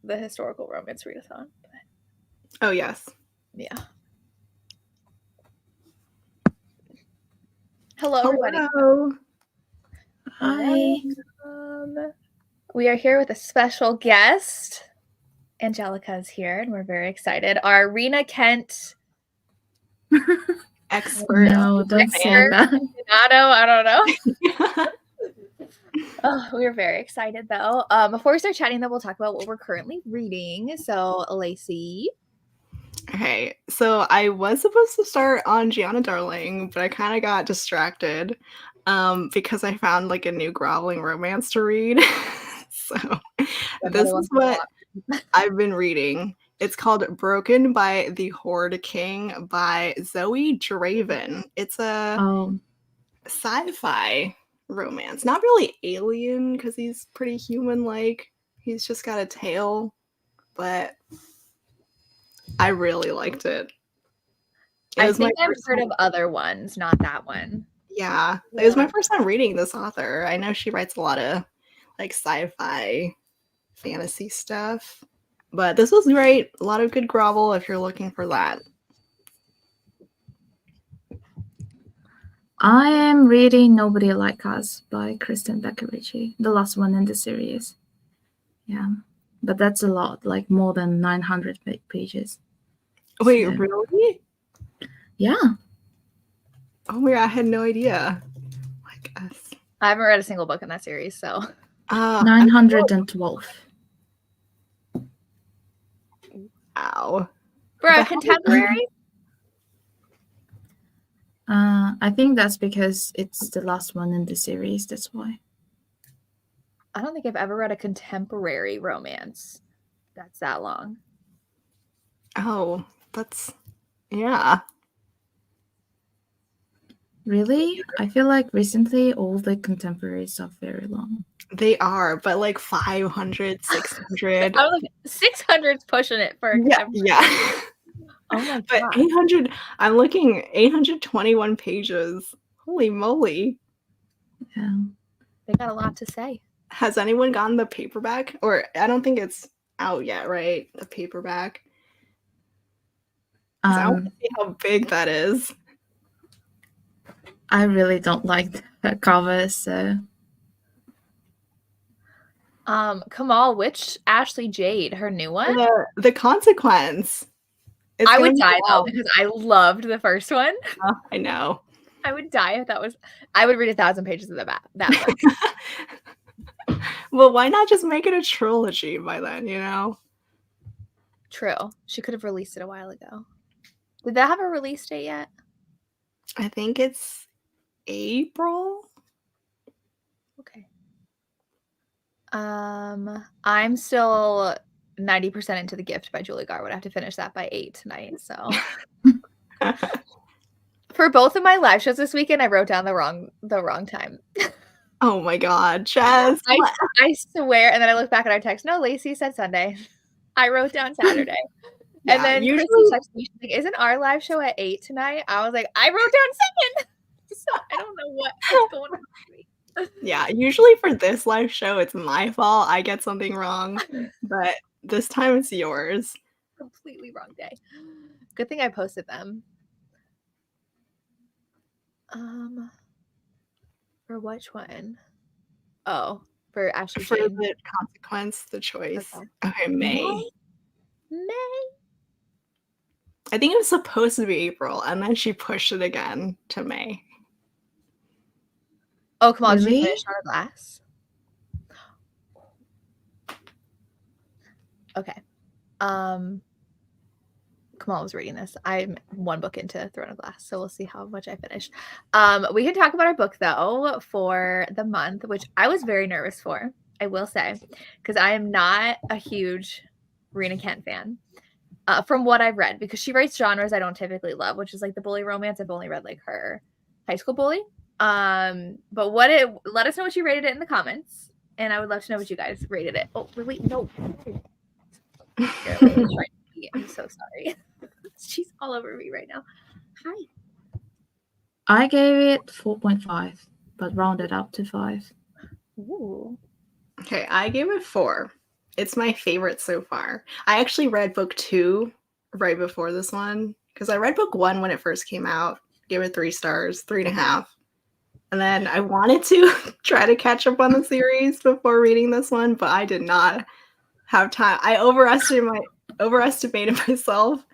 the historical romance readathon. Oh, yes. Yeah. Hello, everybody. Hello. Hi. We are here with a special guest. Angelica's here, and we're very excited. Our Reena Kent Expert. No, don't say that. I don't know. Oh, we're very excited, though. Before we start chatting, though, we'll talk about what we're currently reading. So, Lacey. Okay, so I was supposed to start on Gianna Darling, but I kind of got distracted because I found like a new groveling romance to read. So this is what I've been reading. It's called Broken by the Horde King by Zoe Draven. It's a sci-fi romance. Not really alien because he's pretty human-like. He's just got a tail, but I really liked it. I think I've heard of other ones, not that one. Yeah, it was my first time reading this author. I know she writes a lot of like sci-fi fantasy stuff, but this was great. A lot of good grovel if you're looking for that. I am reading Nobody Like Us by Kristen Becker-Ritchie, the last one in the series. Yeah, but that's a lot, like more than 900 pages. Wait, so, really? Yeah. Oh my god, I had no idea. Like us. I haven't read a single book in that series, so. 912. Wow. For a contemporary? I think that's because it's the last one in the series, that's why. I don't think I've ever read a contemporary romance that's that long. Oh, that's, yeah. Really? I feel like recently all the contemporaries are very long. They are, but like 500, 600. I was like, 600's pushing it for a contemporary. Yeah. Oh my god. But 800, I'm looking, 821 pages. Holy moly. Yeah. They got a lot to say. Has anyone gotten the paperback? Or I don't think it's out yet, right? The paperback. I want to see how big that is. I really don't like the cover, so. Kamal, which Ashley Jade, her new one? The Consequence. I would die though because I loved the first one. I know. I would die if that was. I would read 1,000 pages of that book. Well, why not just make it a trilogy by then? You know. True. She could have released it a while ago. Did that have a release date yet? I think it's April. Okay. I'm still 90% into The Gift by Julie Garwood. I have to finish that by 8 tonight. So for both of my live shows this weekend, I wrote down the wrong time. Oh my god, Jess. I swear. And then I look back at our text. No, Lacey said Sunday. I wrote down Saturday. Yeah, and then usually texted me, like, isn't our live show at 8 tonight? I was like, I wrote down 7. So I don't know what's going on with me. Yeah, usually for this live show, it's my fault. I get something wrong, but this time it's yours. Completely wrong day. Good thing I posted them. For which one? Oh, for Ashley For Jade. the Consequence, the choice. Okay, May. I think it was supposed to be April, and then she pushed it again to May. Oh, come on, really? Did you finish our glass? Okay. Kamal was reading this. I'm one book into Throne of Glass, so we'll see how much I finish. We can talk about our book, though, for the month, which I was very nervous for, I will say, because I am not a huge Reena Kent fan. From what I've read, because she writes genres I don't typically love, which is like the bully romance. I've only read like her high school bully. But let us know what you rated it in the comments, and I would love to know what you guys rated it. Oh, wait, no. I'm so sorry. She's all over me right now. Hi. I gave it 4.5, but rounded up to 5. Ooh. Okay, I gave it 4. It's my favorite so far. I actually read book 2 right before this one because I read book 1 when it first came out, gave it 3 stars, 3.5. And then I wanted to try to catch up on the series before reading this one, but I did not have time. I overestimated myself.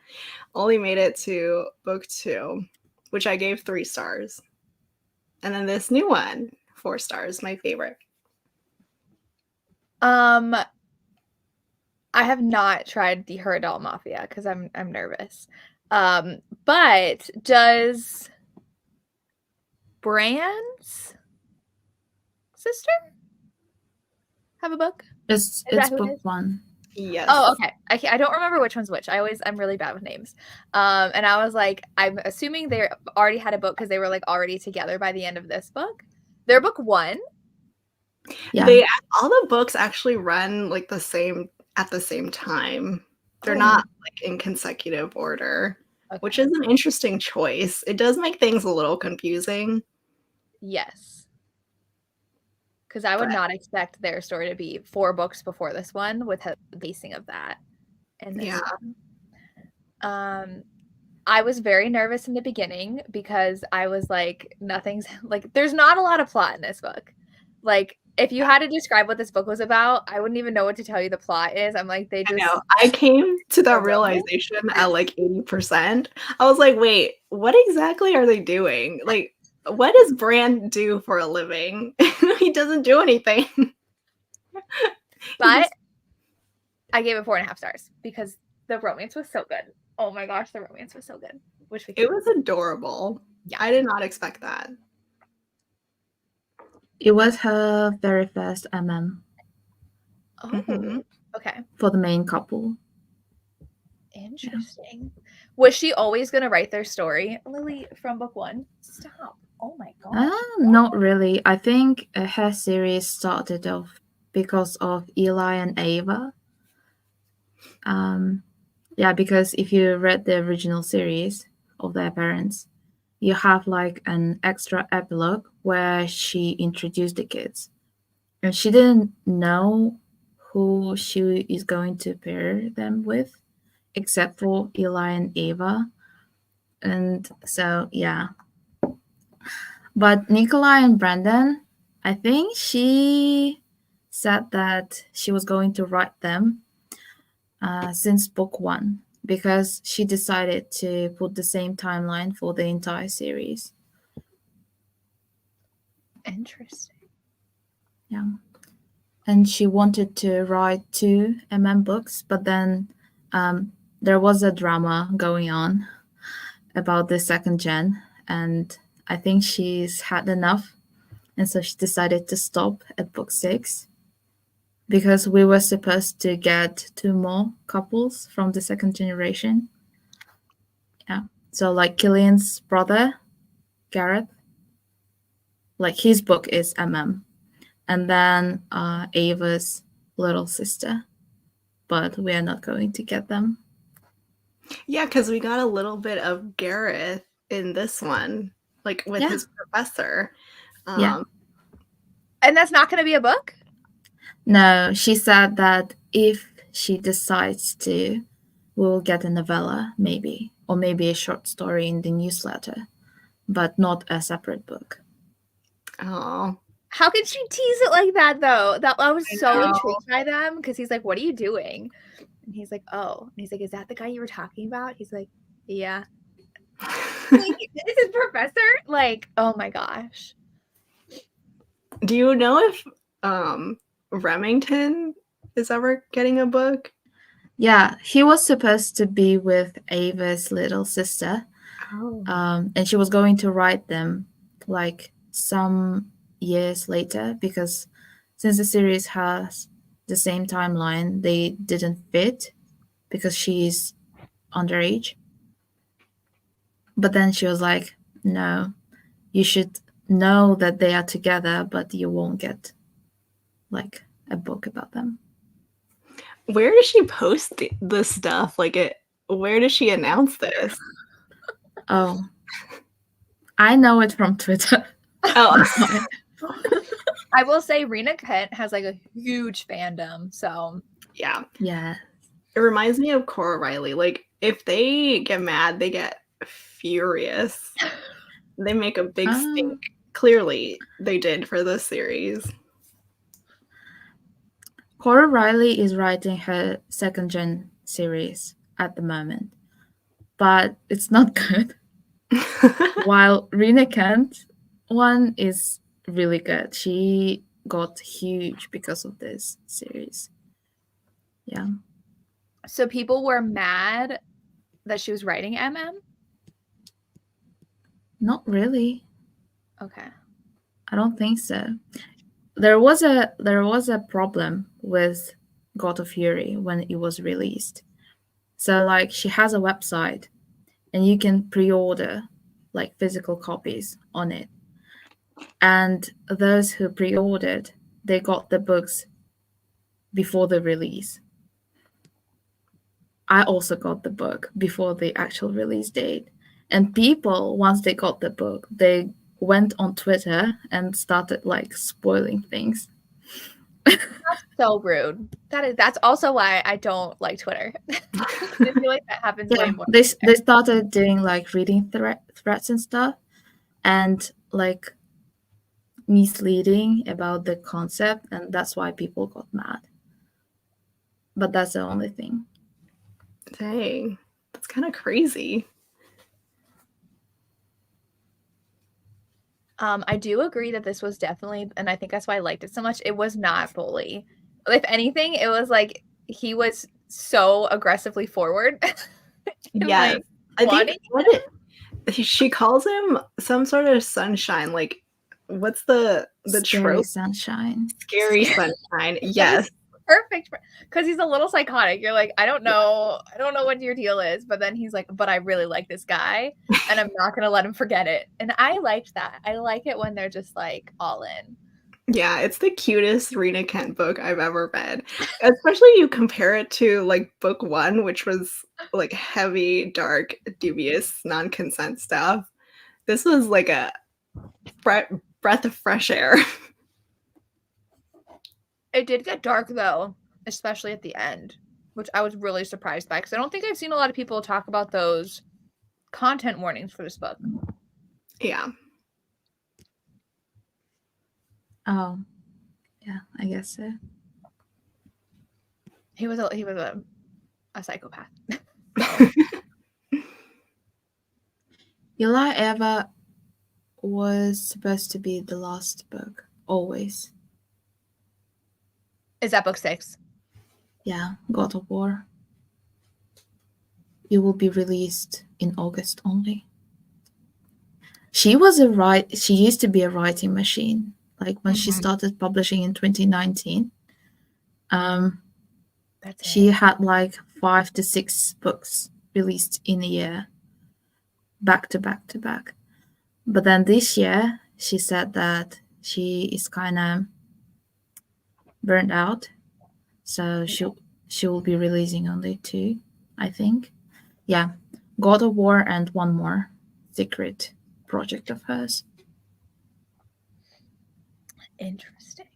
Only made it to book 2, which I gave 3 stars. And then this new one, 4 stars, my favorite. I have not tried the Her Adult Mafia because I'm nervous. But does Bran's sister have a book? It's book 1. Yes. Oh, okay. I don't remember which one's which. I'm really bad with names. And I was like, I'm assuming they already had a book because they were like already together by the end of this book. They're book 1. Yeah. All the books actually run like at the same time. They're not like in consecutive order, which is an interesting choice. It does make things a little confusing. Yes. Because I would not expect their story to be 4 books before this one with the pacing of that. And this one. I was very nervous in the beginning because I was like, there's not a lot of plot in this book. Like, if you had to describe what this book was about, I wouldn't even know what to tell you the plot is. I'm like, I came to that realization at like 80%. I was like, wait, what exactly are they doing? Like, what does Bran do for a living? He doesn't do anything. But I gave it 4.5 stars because the romance was so good. Oh my gosh, the romance was so good. It was adorable. Yeah. I did not expect that. It was her very first MM. Oh, okay. For the main couple. Interesting. Yeah. Was she always going to write their story, Lily, from book 1? Stop. Oh my god. Not really. I think her series started off because of Eli and Ava. Yeah, because if you read the original series of their parents, you have like an extra epilogue where she introduced the kids. And she didn't know who she is going to pair them with, except for Eli and Ava. And so, yeah. But Nikolai and Brandon, I think she said that she was going to write them since book 1 because she decided to put the same timeline for the entire series. Interesting. Yeah. And she wanted to write 2 MM books, but then there was a drama going on about the second gen, and I think she's had enough, and so she decided to stop at book 6 because we were supposed to get 2 more couples from the second generation. Yeah, so like Killian's brother, Gareth, like his book is MM, and then Ava's little sister, but we are not going to get them. Yeah, because we got a little bit of Gareth in this one, like with his professor. Yeah. And that's not going to be a book? No, she said that if she decides to, we'll get a novella, maybe, or maybe a short story in the newsletter, but not a separate book. Oh. How could she tease it like that, though? I was so intrigued by them because he's like, what are you doing? And he's like, oh. And he's like, is that the guy you were talking about? He's like, yeah. Like, this is Professor? Like, oh my gosh. Do you know if Remington is ever getting a book? Yeah, he was supposed to be with Ava's little sister. Oh. And she was going to write them like some years later because since the series has the same timeline, they didn't fit because she's underage. But then she was like, no, you should know that they are together, but you won't get like a book about them. Where does she post the stuff? Where does she announce this? Oh, I know it from Twitter. Oh. I will say Reena Kent has like a huge fandom, so Yeah. Yeah. It reminds me of Cora Riley. Like, if they get mad, they get furious. They make a big stink. Clearly, they did for this series. Cora Riley is writing her second gen series at the moment, but it's not good. While Reena Kent one is really good. She got huge because of this series. Yeah. So people were mad that she was writing MM? Not really. Okay. I don't think so. There was a problem with God of Fury when it was released. So like she has a website and you can pre-order like physical copies on it. And those who pre-ordered, they got the books before the release. I also got the book before the actual release date. And people, once they got the book, they went on Twitter and started like spoiling things. That's so rude. That's also why I don't like Twitter. I feel like that happens way more. They started doing like reading threats and stuff, and like misleading about the concept, and that's why people got mad. But that's the only thing. Dang, that's kind of crazy. I do agree that this was definitely, and I think that's why I liked it so much. It was not bully. If anything, it was like he was so aggressively forward. Yes, like, I think she calls him some sort of sunshine. Like, what's the Scary trope? sunshine. Scary sunshine. Yes. Perfect, because he's a little psychotic. You're like, I don't know what your deal is, but then he's like, but I really like this guy, and I'm not gonna let him forget it. And I liked that. I like it when they're just like all in. Yeah, it's the cutest Reena Kent book I've ever read. Especially you compare it to like book 1, which was like heavy, dark, dubious, non-consent stuff. This was like a breath of fresh air. It did get dark though, especially at the end, which I was really surprised by because I don't think I've seen a lot of people talk about those content warnings for this book. Yeah. Oh, yeah, I guess so. He was a psychopath. Eli Eva was supposed to be the last book, always. Is that book 6? Yeah, God of War. It will be released in August only. She used to be a writing machine. Like when she started publishing in 2019. She had like 5 to 6 books released in a year, back to back to back. But then this year, she said that she is kind of burned out, so she will be releasing only 2, I think. Yeah, God of War and one more secret project of hers. Interesting.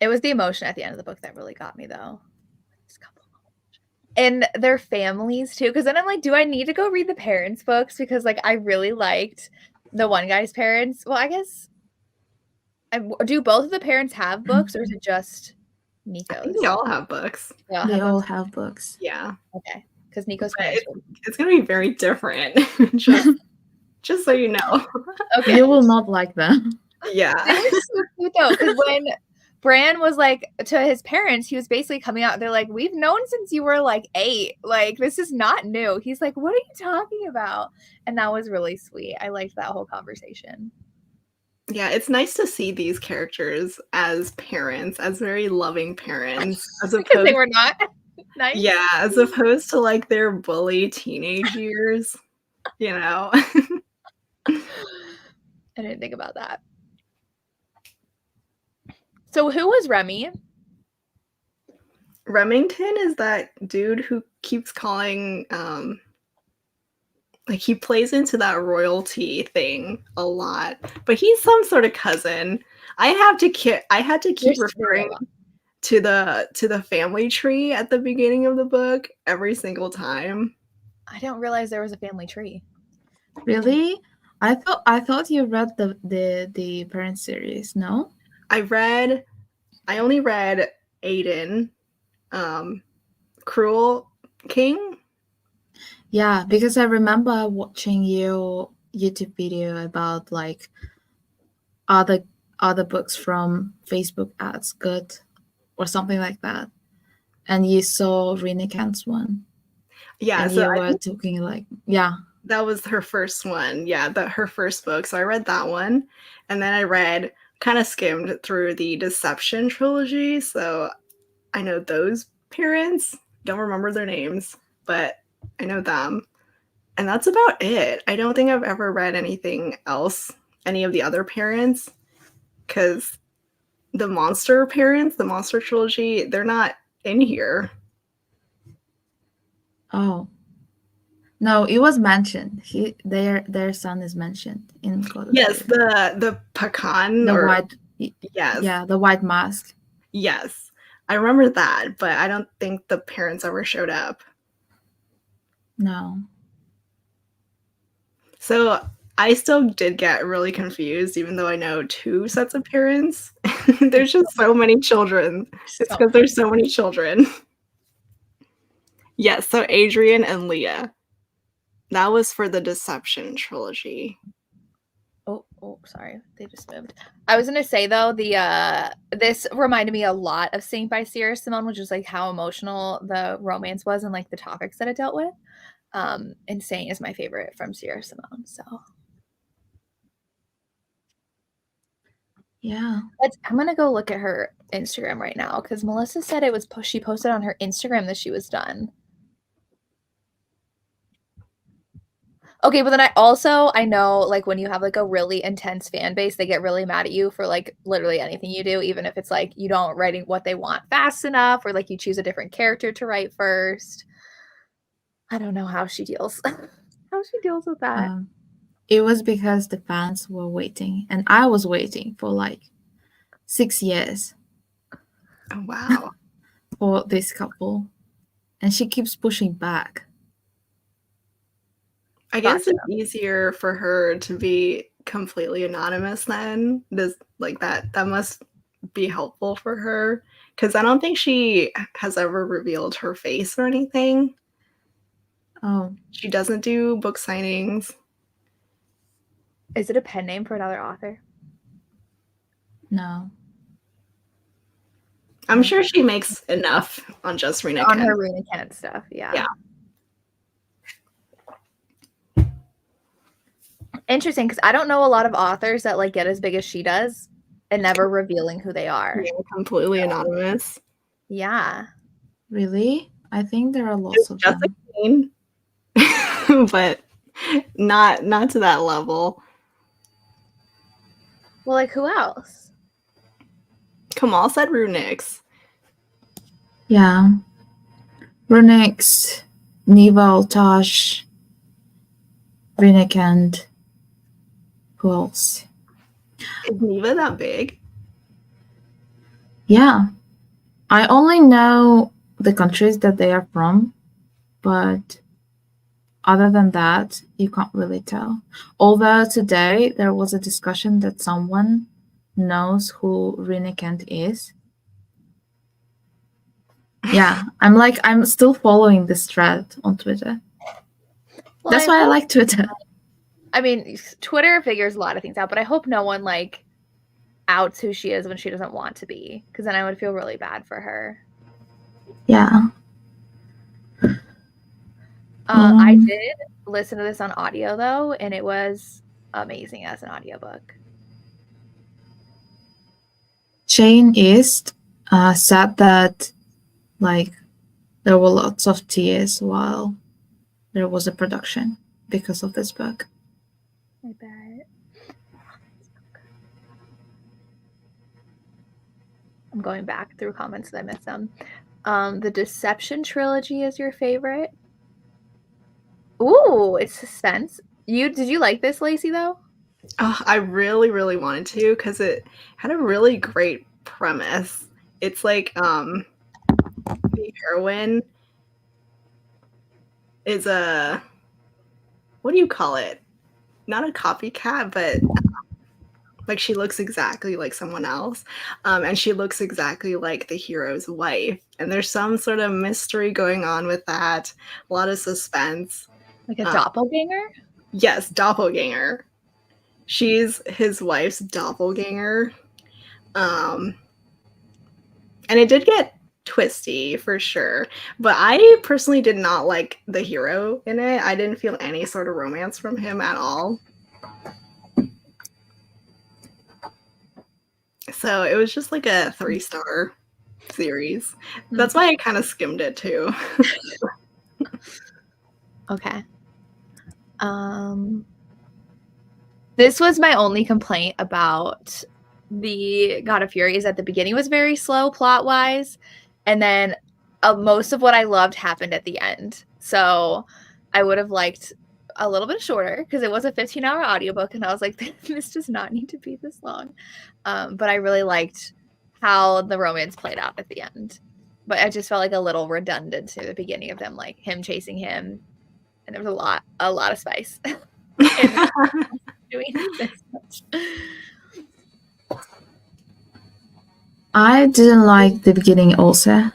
It was the emotion at the end of the book that really got me, though. And their families, too. Because then I'm like, do I need to go read the parents' books? Because, like, I really liked the one guy's parents. Well, I guess... do both of the parents have books, or is it just Nico's? I think they all have books. They all have books. Yeah. Okay. Because Nico's parents... It's going to be very different. just so you know. Okay. You will not like them. Yeah. They were so cute, though, because when Bran was like to his parents, he was basically coming out. They're like, we've known since you were like 8. Like, this is not new. He's like, what are you talking about? And that was really sweet. I liked that whole conversation. Yeah, it's nice to see these characters as parents, as very loving parents, as opposed because they were not nice. Yeah, as opposed to like their bully teenage years, you know. I didn't think about that. So who was Remy? Remington is that dude who keeps calling like he plays into that royalty thing a lot, but he's some sort of cousin. I had to keep referring to the family tree at the beginning of the book every single time. I don't realize there was a family tree. Really? I thought you read the parent series. No. I only read Aiden, Cruel King. Yeah, because I remember watching your YouTube video about like other books from Facebook ads good or something like that, and you saw Reena Kent's one, Yeah, and so you I were think talking like, yeah. that was her first one. Yeah, her first book. So I read that one, and then I kind of skimmed through the Deception trilogy. So I know those parents. Don't remember their names, but I know them. And that's about it. I don't think I've ever read anything else, any of the other parents, because the monster parents, the monster trilogy, they're not in here. Oh. No, it was mentioned. Their son is mentioned in God of Yes, Fear. the pecan The or white, yes. yeah, the white mask. Yes. I remember that, but I don't think the parents ever showed up. No. So I still did get really confused, even though I know 2 sets of parents. There's just so many children. It's because there's so many children. Yes, so Adrian and Leah. That was for the Deception trilogy. Oh, sorry. They just moved. I was gonna say though, this reminded me a lot of Saint by Sierra Simone, which is like how emotional the romance was and like the topics that it dealt with. And Saint is my favorite from Sierra Simone. So Yeah. I'm gonna go look at her Instagram right now because Melissa said it was she posted on her Instagram that she was done. Okay, but then I know like when you have like a really intense fan base, they get really mad at you for like literally anything you do, even if it's like you don't writing what they want fast enough or like you choose a different character to write first. I don't know how she deals with that. It was because the fans were waiting, and I was waiting for like 6 years Oh, wow. for this couple, and she keeps pushing back. I guess it's easier for her to be completely anonymous then. That must be helpful for her, because I don't think she has ever revealed her face or anything. Oh. She doesn't do book signings. Is it a pen name for another author? No. I'm sure she makes enough on just Reena On Kent. her Reena Kent stuff, yeah. Interesting, because I don't know a lot of authors that like get as big as she does and never revealing who they are. Yeah, completely anonymous. Yeah. Really? I think there are lots of Jessica them. Kane, but not to that level. Well, like who else? Kamal said Runix. Yeah. Runix, Neva Tash, Reena Kent. Who else? Is Neva that big? Yeah. I only know the countries that they are from, but other than that, you can't really tell. Although today there was a discussion that someone knows who Reena Kent is. Yeah, I'm still following this thread on Twitter. Well, that's why I like Twitter. I mean, Twitter figures a lot of things out, but I hope no one like outs who she is when she doesn't want to be, because then I would feel really bad for her. Yeah. I did listen to this on audio though, and it was amazing as an audiobook. Jane East said that like there were lots of tears while there was a production because of this book. I bet. I'm going back through comments that I missed them. The Deception trilogy is your favorite? Ooh, it's suspense. Did you like this, Lacey, though? Oh, I really, really wanted to, because it had a really great premise. It's like the heroine is a, what do you call it? Not a copycat, but like she looks exactly like someone else, and she looks exactly like the hero's wife. And there's some sort of mystery going on with that. A lot of suspense. Like a doppelganger? Yes, doppelganger. She's his wife's doppelganger. And it did get twisty for sure. But I personally did not like the hero in it. I didn't feel any sort of romance from him at all. So it was just like a 3-star series. That's why I kind of skimmed it too. Okay. This was my only complaint about the God of Fury is at the beginning was very slow plot-wise, and then most of what I loved happened at the end. So I would have liked a little bit shorter because it was a 15-hour audiobook, and I was like, this does not need to be this long. But I really liked how the romance played out at the end. But I just felt like a little redundant to the beginning of them, like him chasing him, and there was a lot of spice. Doing this much. I didn't like the beginning also.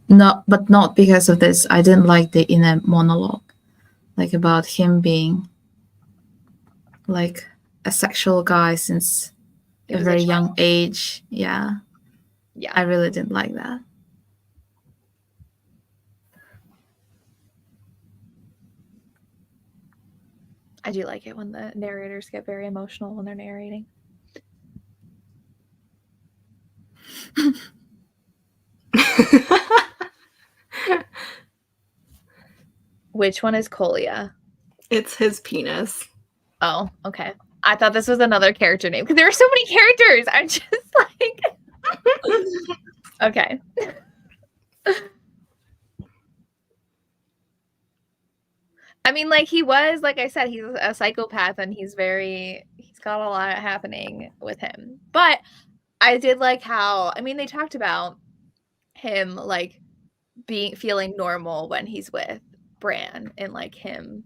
But not because of this. I didn't like the inner monologue, like about him being like a sexual guy since a very young age. Yeah. I really didn't like that. I do like it when the narrators get very emotional when they're narrating. Which one is Colia? It's his penis. Oh, okay. I thought this was another character name because there are so many characters. I'm just like, okay. I mean, like he was, like I said, he's a psychopath and he's got a lot happening with him. But I did like how, I mean, they talked about him like feeling normal when he's with Bran and like him.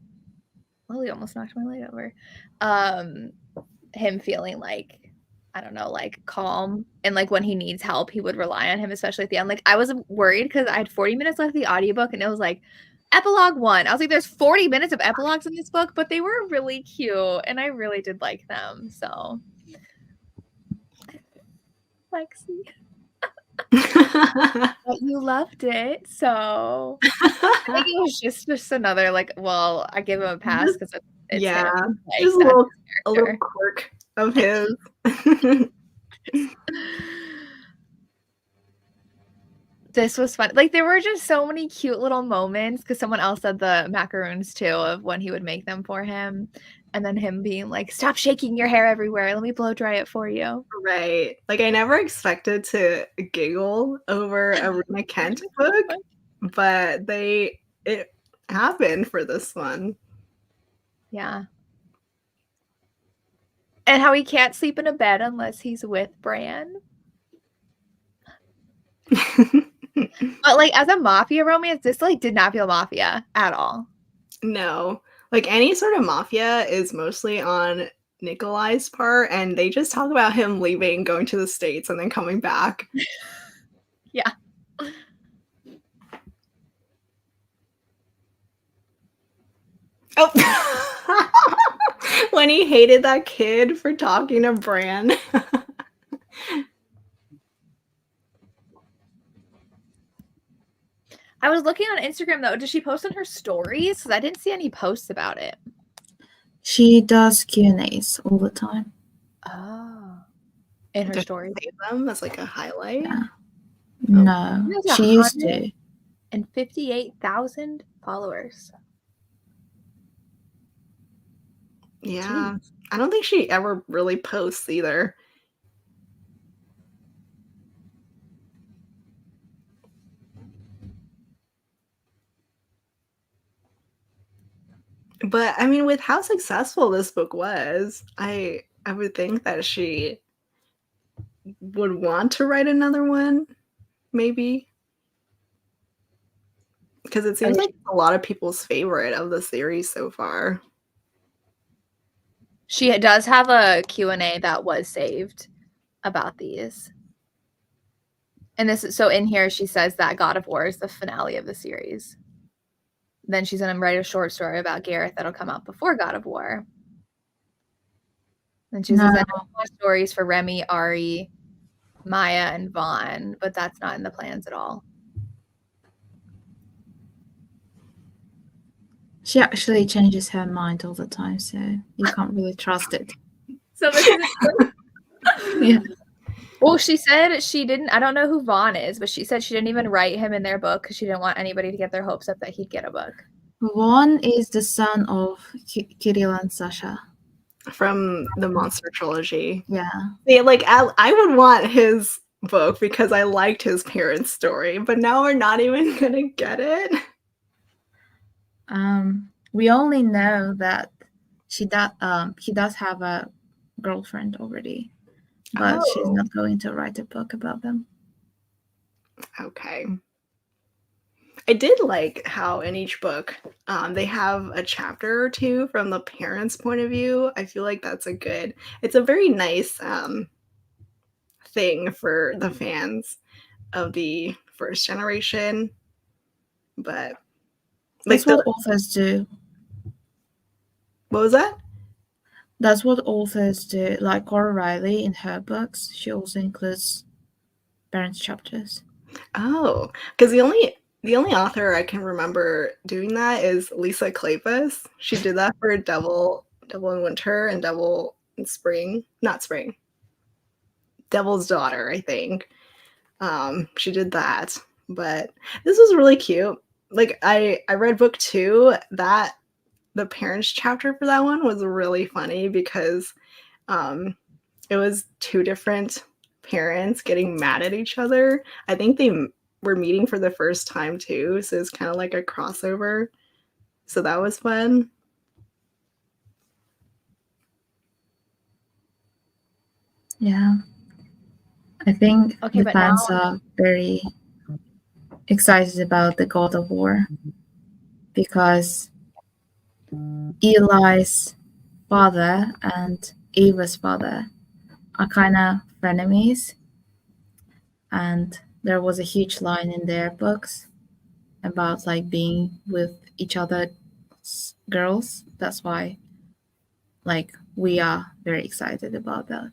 Well, he almost knocked my light over. Him feeling like, I don't know, like calm, and like when he needs help, he would rely on him, especially at the end. Like I was worried because I had 40 minutes left of the audiobook and it was like epilogue 1. I was like, there's 40 minutes of epilogues in this book, but they were really cute and I really did like them. So Lexi. But you loved it, so I think it was just another like. Well, I give him a pass because it's yeah, him. Like, just a little quirk of his. This was fun. Like there were just so many cute little moments because someone else said the macaroons too of when he would make them for him, and then him being like, "Stop shaking your hair everywhere. Let me blow dry it for you." Right. Like I never expected to giggle over a Reena Kent book, but it happened for this one. Yeah. And how he can't sleep in a bed unless he's with Bran. But like as a mafia romance, this like did not feel mafia at all. No. Like any sort of mafia is mostly on Nikolai's part, and they just talk about him leaving, going to the States, and then coming back. Yeah. Oh, when he hated that kid for talking to Bran. I was looking on Instagram though. Does she post on her stories? Because I didn't see any posts about it. She does Q&As all the time. Oh. In her stories. Save them as like a highlight? Yeah. No, she used to. And 58,000 followers. Yeah. Jeez. I don't think she ever really posts either. But I mean, with how successful this book was, I would think that she would want to write another one. maybe. Because it seems like a lot of people's favorite of the series so far. She does have a Q&A that was saved about these. And this is, so in here she says that God of War is the finale of the series. Then she's going to write a short story about Gareth that'll come out before God of War. And she says, I know more stories for Remy, Ari, Maya, and Vaughn, but that's not in the plans at all. She actually changes her mind all the time, so you can't really trust it. So this is Yeah. Well, she said she didn't, I don't know who Vaughn is, but she said she didn't even write him in their book because she didn't want anybody to get their hopes up that he'd get a book. Vaughn is the son of Kirill and Sasha. From the Monster Trilogy. Yeah. Yeah, like I would want his book because I liked his parents' story, but now we're not even gonna get it. We only know that he does have a girlfriend already, but she's not going to write a book about them. Okay. I did like how in each book they have a chapter or two from the parents' point of view. I feel like that's it's a very nice thing for the fans of the first generation. But that's what authors do. What was that? That's what authors do. Like Cora Riley in her books, she also includes parents' chapters. Oh, because the only author I can remember doing that is Lisa Kleypas. She did that for Devil in Winter and Devil in Spring. Not Spring. Devil's Daughter, I think. She did that. But this was really cute. Like I read book 2, that the parents chapter for that one was really funny because it was 2 different parents getting mad at each other. I think they were meeting for the first time too, so it's kind of like a crossover. So that was fun. Yeah. I think the fans are very excited about the God of War because Eli's father and Ava's father are kind of frenemies, and there was a huge line in their books about like being with each other's girls. That's why like we are very excited about that.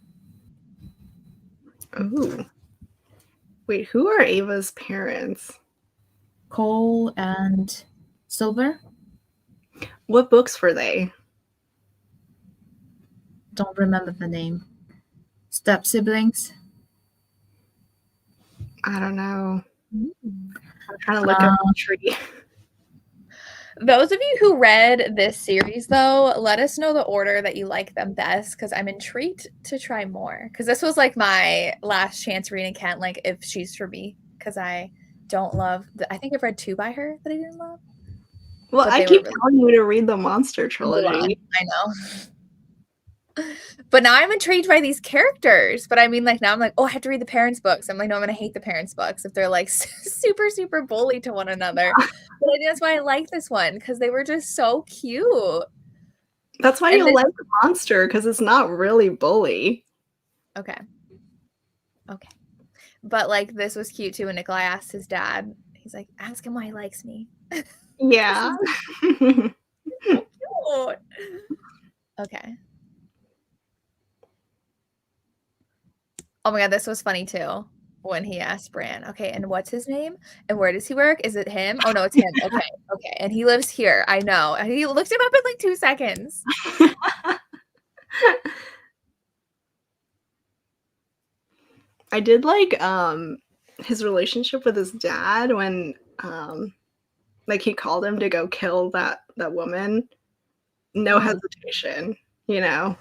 Ooh. Wait, who are Ava's parents? Cole and Silver. What books were they? Don't remember the name. Step siblings. I don't know. I'm trying to look up the tree. Those of you who read this series, though, let us know the order that you like them best, because I'm intrigued to try more. Because this was like my last chance, Reena Kent, like if she's for me, because I don't love. I think I've read 2 by her that I didn't love. Well, I keep telling you to read the Monster Trilogy. I know. But now I'm intrigued by these characters. But I mean, like, now I'm like, oh, I have to read the parents' books. I'm like, no, I'm going to hate the parents' books if they're like super, super bully to one another. But I think that's why I like this one, because they were just so cute. That's why you like the monster, because it's not really bully. Okay. But like, this was cute too when Nikolai asked his dad. He's like, ask him why he likes me. Yeah. So cute. Okay. Oh my god, this was funny too. When he asked Bran, okay, and what's his name? And where does he work? Is it him? Oh no, it's him. Okay. And he lives here. I know. And he looked him up in like 2 seconds. I did like his relationship with his dad when like he called him to go kill that woman. No hesitation, you know.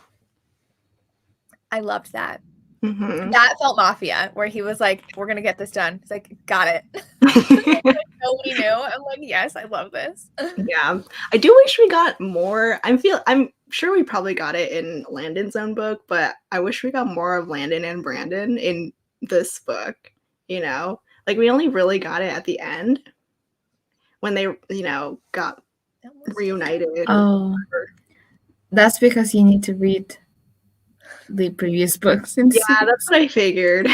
I loved that. Mm-hmm. That felt mafia, where he was like, we're gonna get this done. He's like, got it. Nobody knew. I'm like, yes, I love this. Yeah. I do wish we got more. I'm sure we probably got it in Landon's own book, but I wish we got more of Landon and Brandon in this book, you know. Like, we only really got it at the end when they, got reunited. Oh, that's because you need to read the previous books in the Yeah, series. that's what I figured.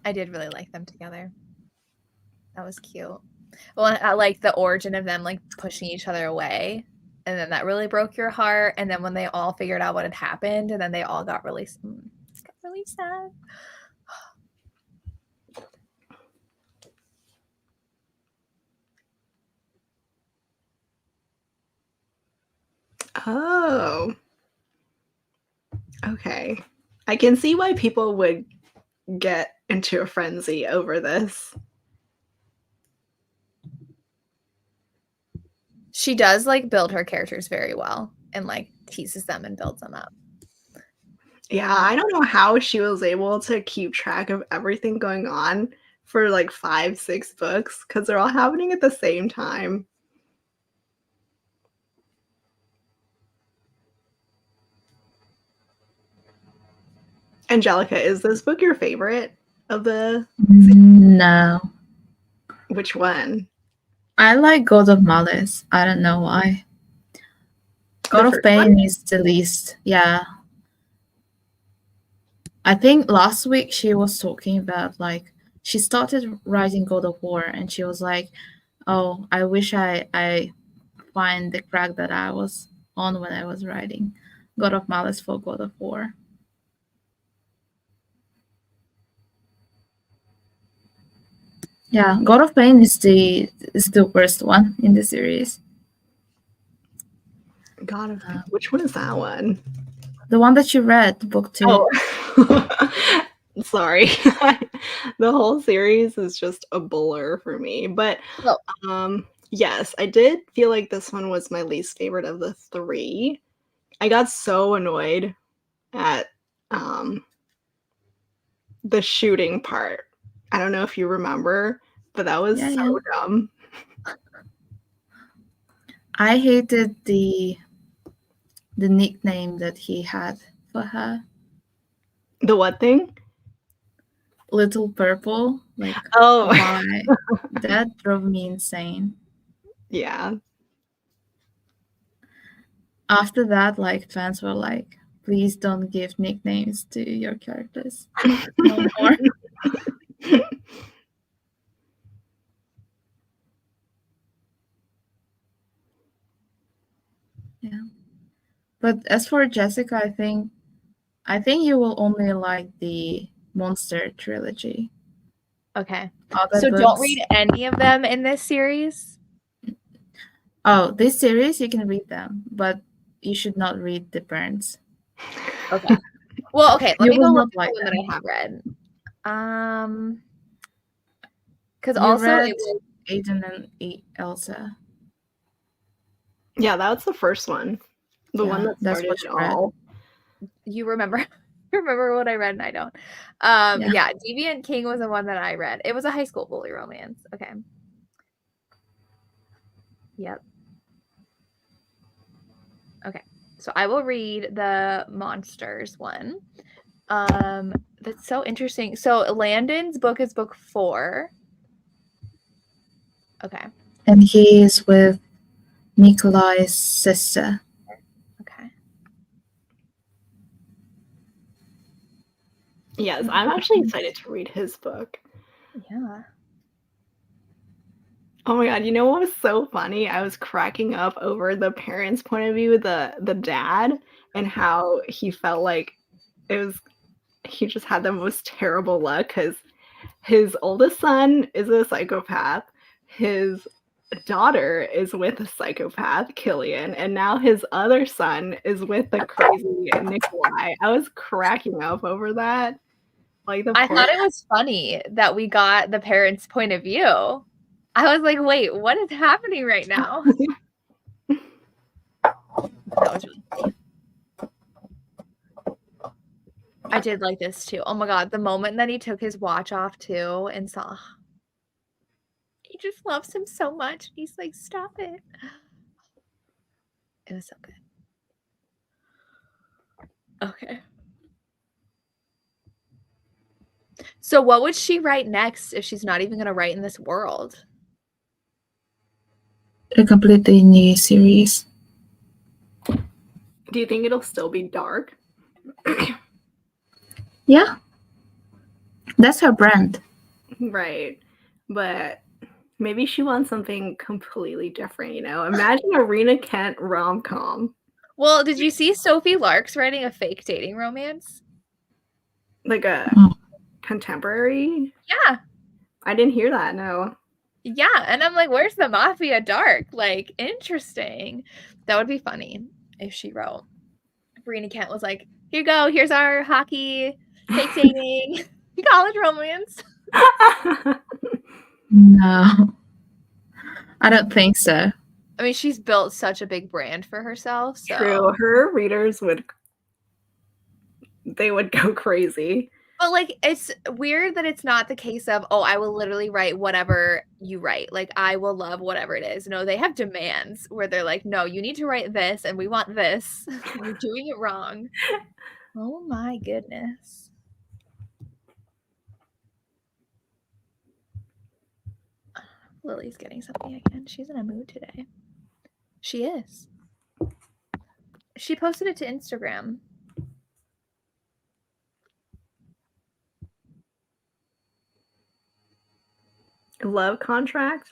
I did really like them together. That was cute. Well, I like the origin of them like pushing each other away, and then that really broke your heart. And then when they all figured out what had happened, and then they all got really sad. Oh. Okay. I can see why people would get into a frenzy over this. She does like build her characters very well and like teases them and builds them up. Yeah, I don't know how she was able to keep track of everything going on for like 5, 6 books because they're all happening at the same time. Angelica, is this book your favorite of the? No. Which one? I like God of Malice. I don't know why. God of Pain is the least. Yeah. I think last week she was talking about like she started writing God of War and she was like, "Oh, I wish I find the crack that I was on when I was writing God of Malice for God of War." Yeah, God of Pain is the worst one in the series. God of Pain. Which one is that one? The one that you read, book 2. Oh. Sorry. The whole series is just a blur for me. But yes, I did feel like this one was my least favorite of the 3. I got so annoyed at the shooting part. I don't know if you remember, but that was so dumb. I hated the nickname that he had for her. The what thing? Little Purple. Like, oh, why? That drove me insane. Yeah. After that, like, fans were like, please don't give nicknames to your characters. No more. Yeah. But as for Jessica, I think you will only like the Monster trilogy. Okay. Other So books, don't read any of them in this series? Oh, this series, you can read them, but you should not read the Burns. Okay. Well, okay, let You me go will look not at like the one that I have read. Because You also read it was Aiden and Elsa. Yeah, that was the first one. The one that that's started what it you read. all. You remember what I read and I don't. Yeah, Deviant King was the one that I read. It was a high school bully romance. Okay. Yep. Okay. So I will read the monsters one. That's so interesting. So Landon's book is book 4. Okay. And he is with Nikolai's sister. Okay. Yes, I'm actually excited to read his book. Yeah. Oh my god, you know what was so funny? I was cracking up over the parents' point of view, the dad, and how he felt like he just had the most terrible luck because his oldest son is a psychopath, his daughter is with a psychopath, Killian, and now his other son is with the crazy Nikolai. I was cracking up over that. Like I thought it was funny that we got the parents' point of view. I was like, wait, what is happening right now? That was really funny. I did like this too. Oh my god, the moment that he took his watch off too and saw he just loves him so much. He's like, stop it. It was so good. Okay. So what would she write next if she's not even going to write in this world? A completely new series. Do you think it'll still be dark? Yeah. That's her brand. Right. But maybe she wants something completely different, you know? Imagine a Reena Kent rom-com. Well, did you see Sophie Lark's writing a fake dating romance? Like a contemporary? Yeah. I didn't hear that, no. Yeah, and I'm like, where's the mafia dark? Like, interesting. That would be funny if she wrote. If Reena Kent was like, here you go, here's our hockey, fake dating, college romance. No. I don't think so. I mean, she's built such a big brand for herself. So. True. Her readers would go crazy. But, like, it's weird that it's not the case of, oh, I will literally write whatever you write. Like, I will love whatever it is. No, they have demands where they're like, no, you need to write this, and we want this. You're doing it wrong. Oh, my goodness. Lily's getting something again. She's in a mood today. She is. She posted it to Instagram. Love contract?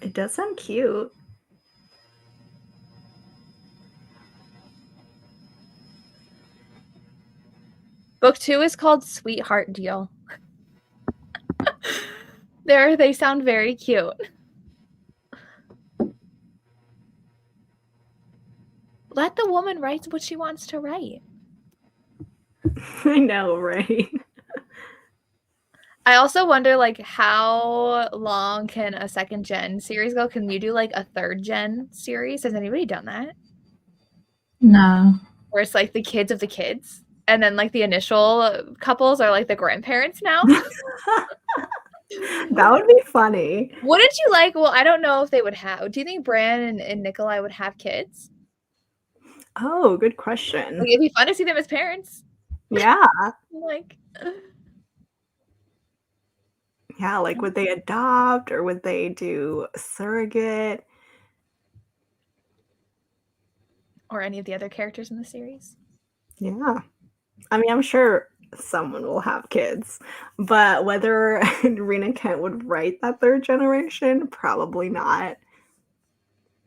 It does sound cute. Book 2 is called Sweetheart Deal. They sound very cute. Let the woman write what she wants to write. I know, right? I also wonder, like, how long can a second gen series go? Can you do, like, a third gen series? Has anybody done that? No. Where it's, like, the kids of the kids, and then, like, the initial couples are, like, the grandparents now? That would be funny. Wouldn't you like, well, I don't know if they would have, do you think Bran and Nikolai would have kids? Oh, good question. Like, it'd be fun to see them as parents. Yeah. Like, yeah, like would they adopt or would they do a surrogate? or any of the other characters in the series. Yeah. I mean, I'm sure someone will have kids, but whether Rena Kent would write that third generation, probably not.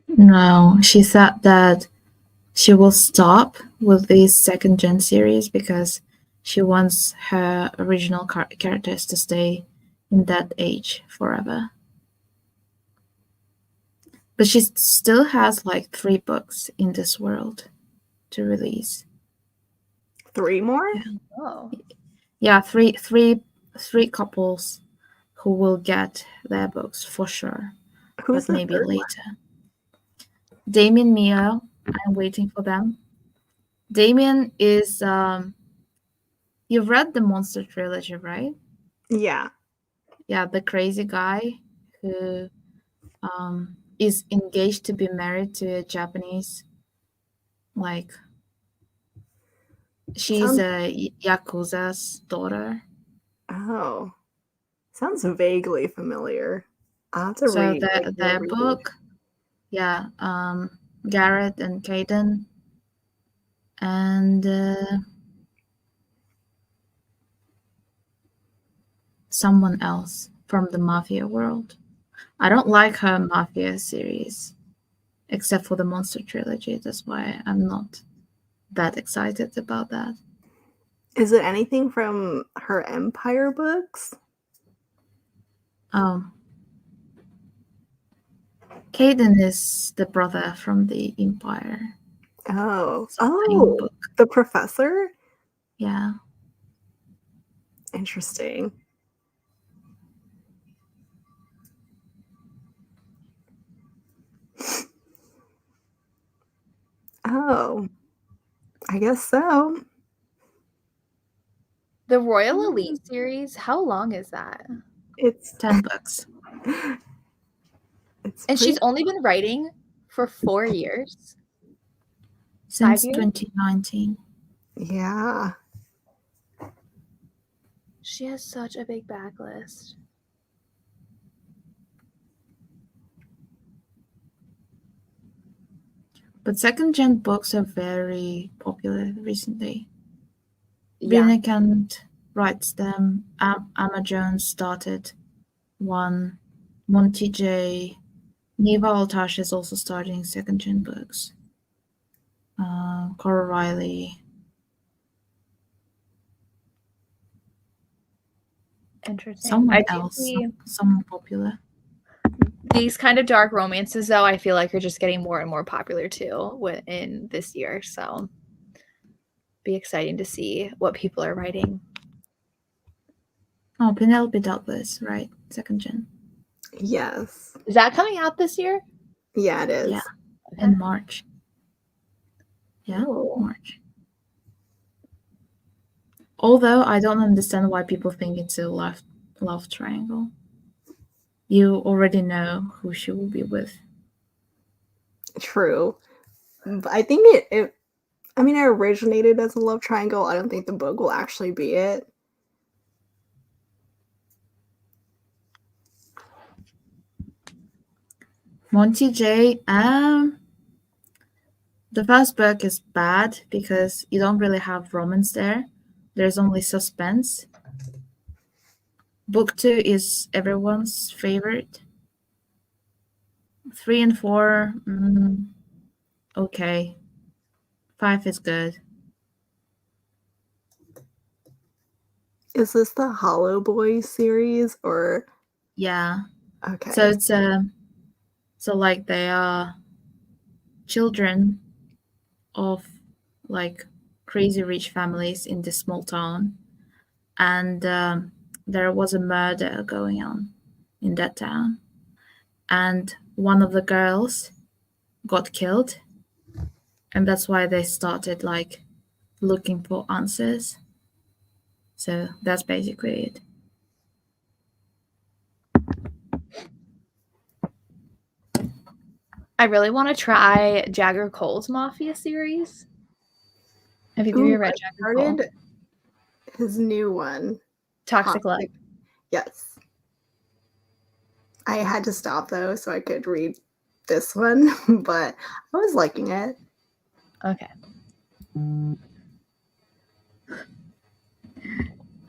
No. She said that she will stop with these second gen series because she wants her original characters to stay in that age forever. But she still has like 3 books in this world to release. 3 more? Oh. Yeah, three couples who will get their books for sure. Who's but maybe later. Damien, Mia, I'm waiting for them. Damien is you've read the Monster trilogy, right? Yeah. Yeah, the crazy guy who is engaged to be married to a Japanese, like she's a Yakuza's daughter. Oh. Sounds vaguely familiar. I'll have to So read. their book, yeah, Garrett and Caden, and someone else from the Mafia world. I don't like her Mafia series, except for the Monster trilogy. That's why I'm not that excited about that. Is it anything from her Empire books? Oh. Caden is the brother from the Empire. Oh. Oh, book. The professor? Yeah. Interesting. Oh. I guess so. The Royal Elite series, how long is that? It's 10 books. And she's only been writing for 4 years. since 5 years? 2019. Yeah. She has such a big backlist. But second gen books are very popular recently. Yeah. Reena Kent writes them. Emma Jones started one. Monty J. Neva Altash is also starting second gen books. Cora Riley. Interesting. Someone I do else. see Someone popular. these kind of dark romances, though, I feel like are just getting more and more popular too in this year. So be exciting to see what people are writing. Oh, Penelope Douglas, right? Second gen. Yes. Is that coming out this year? Yeah, it is. Yeah. In March. Yeah, Ooh. March. Although I don't understand why people think it's a love triangle. You already know who she will be with. True. But I think it originated as a love triangle. I don't think the book will actually be it. Monty J. The first book is bad because you don't really have romance there. There's only suspense. Book 2 is everyone's favorite. 3 and 4, okay. 5 is good. Is this the Hollow Boy series or? Yeah. Okay. So it's so like they are children of like crazy rich families in this small town, and there was a murder going on in that town, and one of the girls got killed, and that's why they started like looking for answers. So that's basically it. I really want to try Jagger Cole's Mafia series. Have either of you read Jagger Cole? Started his new one. Toxic Love. Yes. I had to stop though so I could read this one, but I was liking it. Okay.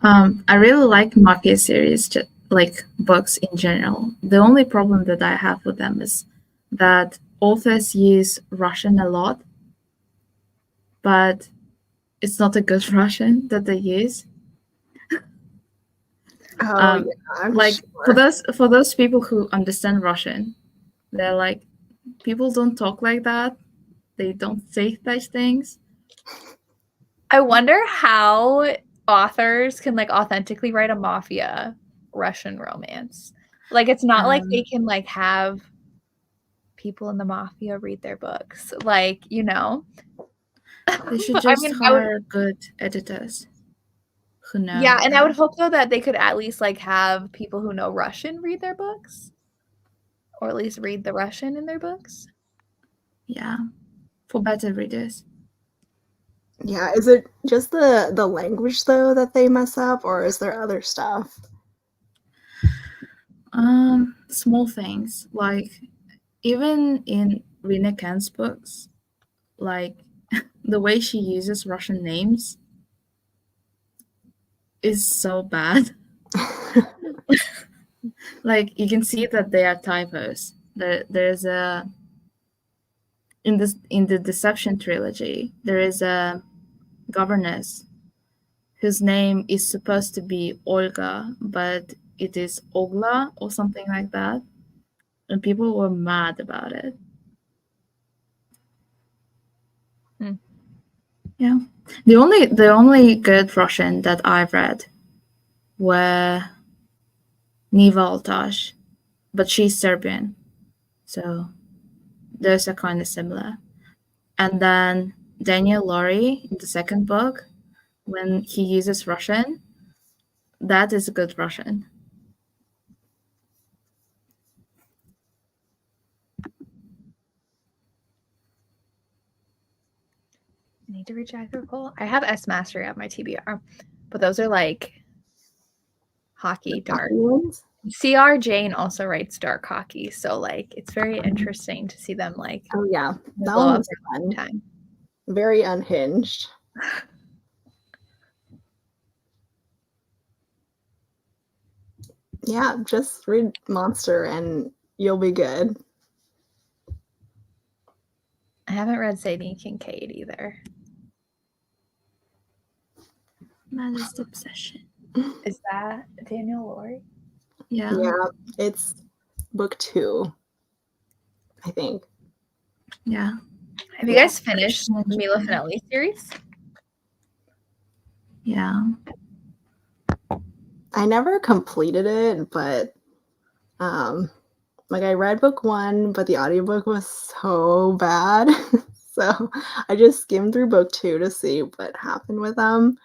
I really like mafia series, like books in general. The only problem that I have with them is that authors use Russian a lot, but it's not a good Russian that they use. Oh yeah, I'm like sure. for those people who understand Russian, they're like, people don't talk like that. They don't say such things. I wonder how authors can like authentically write a mafia Russian romance. Like it's not like they can like have people in the mafia read their books. Like, you know. They should But, just I would, hire good editors who know. yeah, and I would hope though that they could at least like have people who know Russian read their books, or at least read the Russian in their books. Yeah, for better readers. Yeah, is it just the language though that they mess up, or is there other stuff? Small things like even in Reena Kent's books, like the way she uses Russian names is so bad. Like you can see that they are typos. There's a in the Deception trilogy, there is a governess whose name is supposed to be Olga, but it is Ogla or something like that. And people were mad about it. Hmm. Yeah. The only good Russian that I've read were Neva Altash, but she's Serbian. So those are kind of similar. And then Daniel Laurie in the second book, when he uses Russian, that is a good Russian. need to read Jack Cole. I have S Mastery on my TBR, but those are like hockey dark. Ones? CR Jane also writes dark hockey, so like it's very interesting to see them like Oh yeah, that blow one up was at the same fun. time. Very unhinged. Yeah, just read Monster and you'll be good. I haven't read Sadie Kincaid either. Maddest Obsession. Is that Daniel Laurie? Yeah. Yeah, it's book 2, I think. Yeah. Have you guys finished Mila Finelli series? Yeah. I never completed it, but like I read book 1, but the audiobook was so bad. So I just skimmed through book 2 to see what happened with them.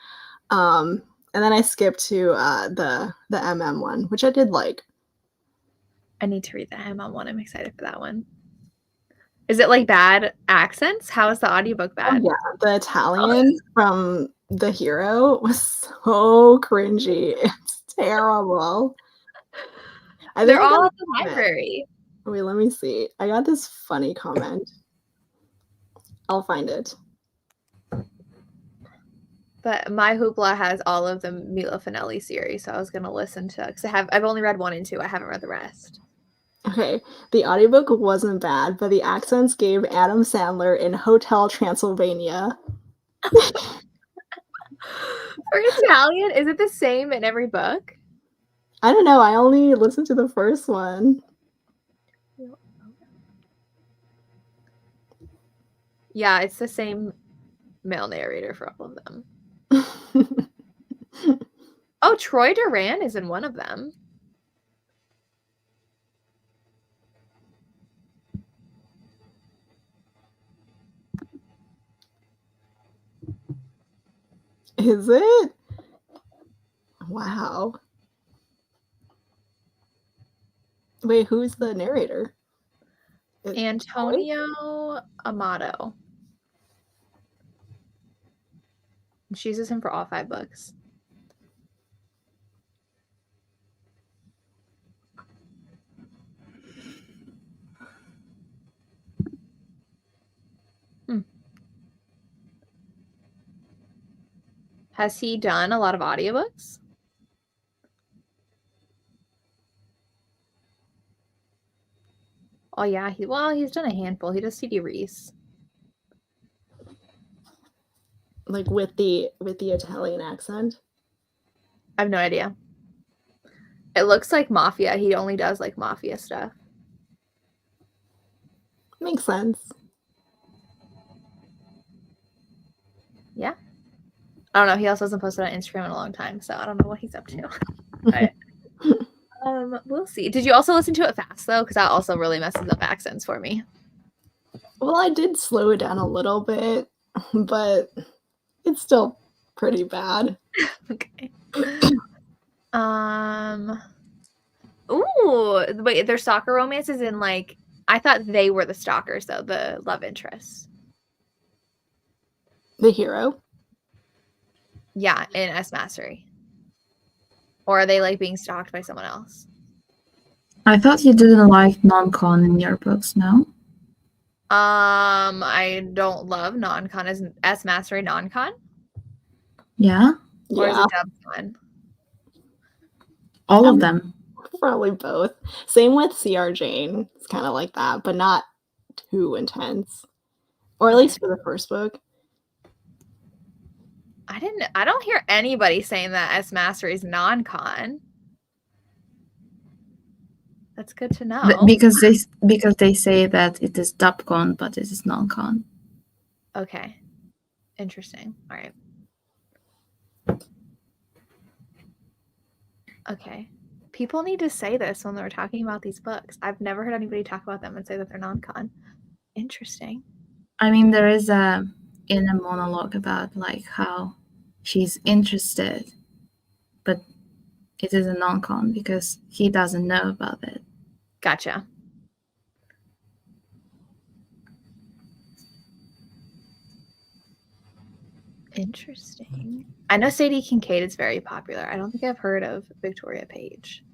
And then I skipped to the MM one, which I did like. I need to read the MM one. I'm excited for that one. Is it like bad accents? How is the audiobook bad? Oh, yeah, the Italian from the hero was so cringy. It's terrible. They're all at the library. Wait, let me see. I got this funny comment. I'll find it. But my Hoopla has all of the Mila Finelli series, so I was gonna listen to because I've only read 1 and 2. I haven't read the rest. Okay, the audiobook wasn't bad, but the accents gave Adam Sandler in Hotel Transylvania. For Italian, is it the same in every book? I don't know. I only listened to the first one. Yeah, it's the same male narrator for all of them. Oh, Troy Duran is in one of them. Is it? Wow. Wait, who's the narrator? Antonio Amato. She uses him for all 5 books. Has he done a lot of audiobooks? Oh yeah, he's done a handful. He does CD Reese. Like with the Italian accent? I have no idea. It looks like Mafia. He only does like Mafia stuff. Makes sense. Yeah. I don't know. He also hasn't posted on Instagram in a long time, so I don't know what he's up to. But, we'll see. Did you also listen to it fast though? Because that also really messes up accents for me. Well, I did slow it down a little bit, but it's still pretty bad. Okay. Ooh, wait, their stalker romance is in like I thought they were the stalkers though, the love interests. The hero? Yeah, in S Mastery. Or are they like being stalked by someone else? I thought you didn't like non-con in your books, no? I don't love non-con. Is S Mastery non-con? Yeah? Or is Yeah, it dub-con? All of them. probably both. Same with CR Jane. It's kind of like that, but not too intense. Or at least for the first book. I don't hear anybody saying that S Mastery is non-con. That's good to know. Because they say that it is dubcon, but it is non-con. Okay. Interesting. All right. Okay. People need to say this when they're talking about these books. I've never heard anybody talk about them and say that they're non-con. Interesting. I mean, there is a inner monologue about like how she's interested, but it is a non-con because he doesn't know about it. Gotcha. Interesting. I know Sadie Kincaid is very popular. I don't think I've heard of Victoria Page.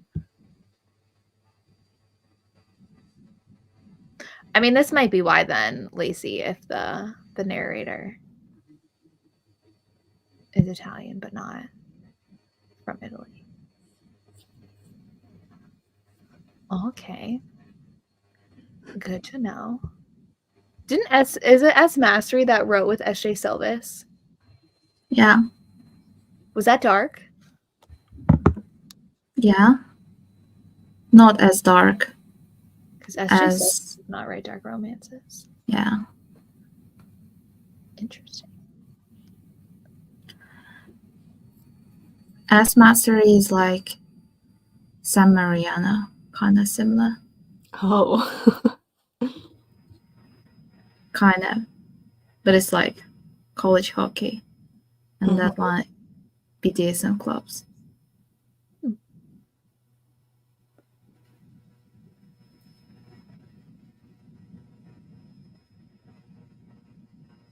I mean, this might be why then, Lacey, if the narrator is Italian but not from Italy. Okay. Good to know. Is it S. Mastery that wrote with S.J. Silvis? Yeah. Was that dark? Yeah. Not as dark. Because S.J. Silvis did not write dark romances. Yeah. Interesting. S. Mastery is like San Mariano, kind of similar. Oh. Kind of. But it's like college hockey. And that like BDSM clubs.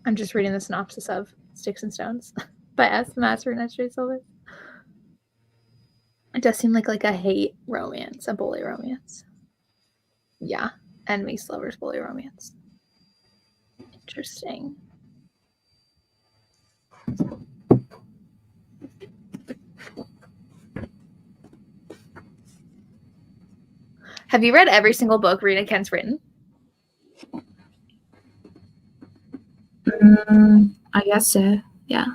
I'm just reading the synopsis of Sticks and Stones by S. Mastery and S.J. Silvis. It does seem like a hate romance, a bully romance. Yeah. Enemy lovers bully romance. Interesting. Have you read every single book Reena Kent's written? I guess so. Yeah.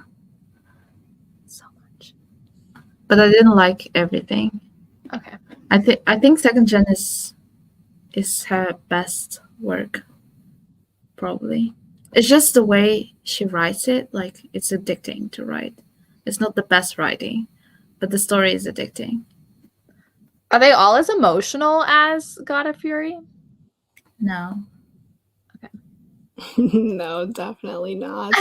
So much. But I didn't like everything. Okay. I think second gen is her best work. Probably. It's just the way she writes it, like it's addicting to write. It's not the best writing, but the story is addicting. Are they all as emotional as God of Fury? No. Okay. No, definitely not.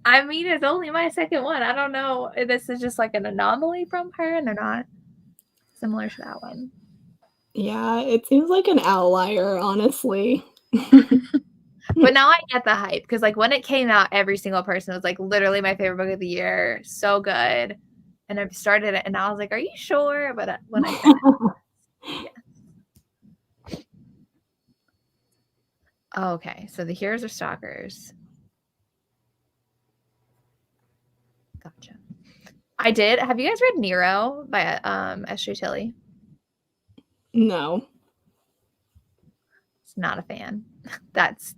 I mean, it's only my second one. I don't know. This is just like an anomaly from her, and they're not similar to that one. Yeah, it seems like an outlier, honestly. But now I get the hype because, like, when it came out, every single person was like, literally my favorite book of the year. So good. And I started it, and I was like, "Are you sure?" But when I finished, yes. Okay, so the heroes are stalkers. Gotcha. I did. Have you guys read Nero by S.J. Tilly? No. It's not a fan. That's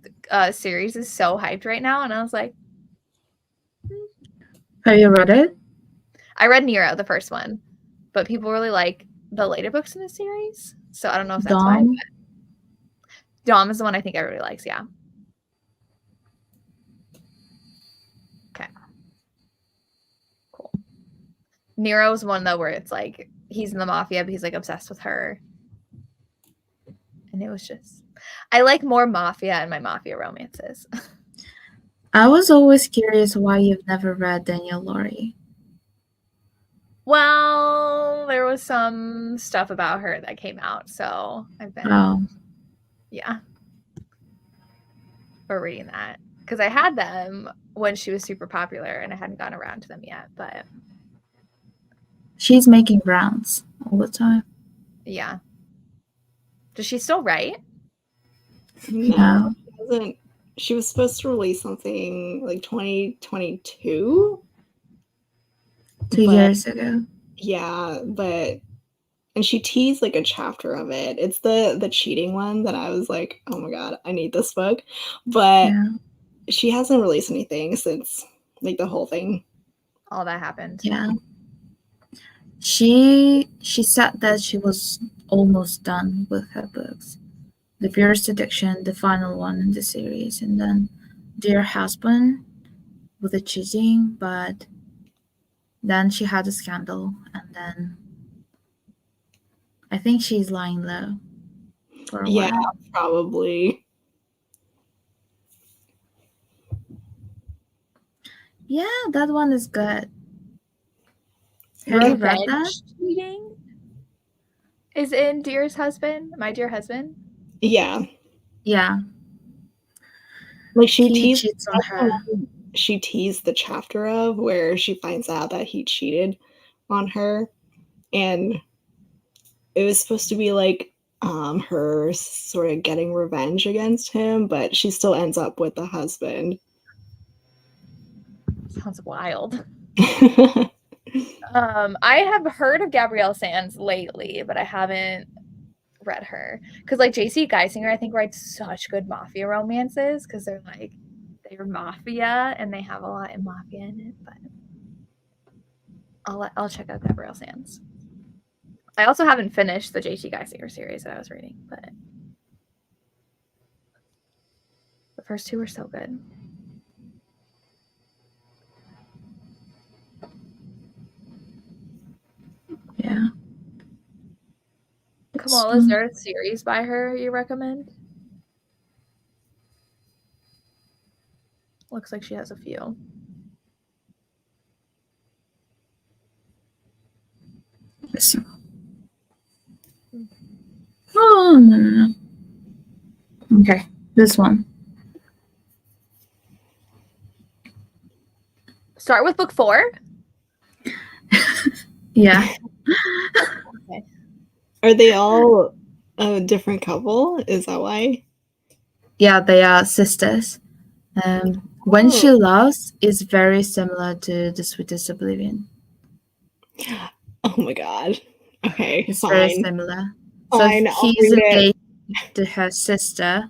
series is so hyped right now, and I was like, Have you read it? I read Nero, the first one, but people really like the later books in the series, so I don't know if that's why. Dom is the one I think everybody likes. Yeah. Okay. Cool. Nero's one though, where it's like he's in the mafia, but he's like obsessed with her, and it was just. I like more mafia in my mafia romances. I was always curious why you've never read Danielle Laurie. Well, there was some stuff about her that came out, so I've been for reading that because I had them when she was super popular and I hadn't gotten around to them yet, but she's making rounds all the time. Yeah. Does she still write? No. She hasn't. She was supposed to release something like 2022. 2 years ago. Yeah, and she teased like a chapter of it. It's the cheating one that I was like, oh my god, I need this book. But she hasn't released anything since like the whole thing. All that happened. Yeah. She said that she was almost done with her books. The Purest Addiction, the final one in the series, and then Dear Husband with the cheating, but then she had a scandal, and then I think she's lying low for a while. Yeah, probably. Yeah, that one is good. Have you read that? Cheating is in Dear's Husband, My Dear Husband. Yeah. Yeah. Like she cheats on her. she teased the chapter of where she finds out that he cheated on her, and it was supposed to be like her sort of getting revenge against him, but she still ends up with the husband. Sounds wild. I have heard of Gabrielle Sands lately, but I haven't read her. Because like JC Geisinger, I think writes such good mafia romances because they're mafia and they have a lot of mafia in it. But I'll check out Gabrielle Sands. I also haven't finished the JC Geisinger series that I was reading, but the first two were so good. Yeah. Kamal, is there a series by her you recommend? Looks like she has a few. Oh, no. Okay, this one. Start with book 4? Yeah. Okay. Are they all a different couple? Is that why? Yeah, they are sisters. When She Loves is very similar to The Sweetest Oblivion. Oh my god. Okay, It's fine. very similar. Fine, So he's engaged to her sister,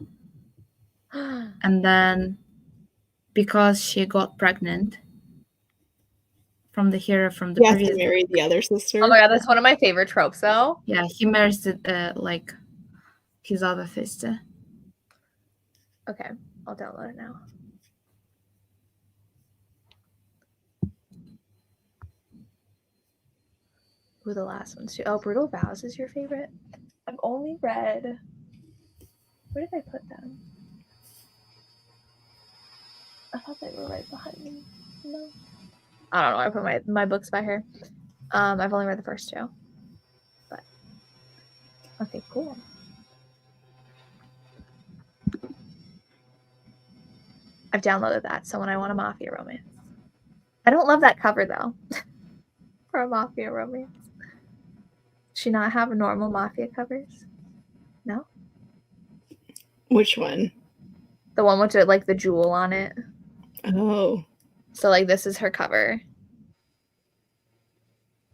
and then because she got pregnant from the hero from the previous, he married the other sister. Oh my god, that's one of my favorite tropes, though. Yeah, he marries like his other sister. Okay, I'll download it now. Ooh, the last one's too. Oh, Brutal Vows is your favorite? I've only read. Where did I put them? I thought they were right behind me. No. I don't know. I put my books by her. I've only read the first 2. But okay, cool. I've downloaded that, so when I want a mafia romance. I don't love that cover though. For a mafia romance. Does she not have normal mafia covers? No? Which one? The one with like the jewel on it. Oh. So like this is her cover.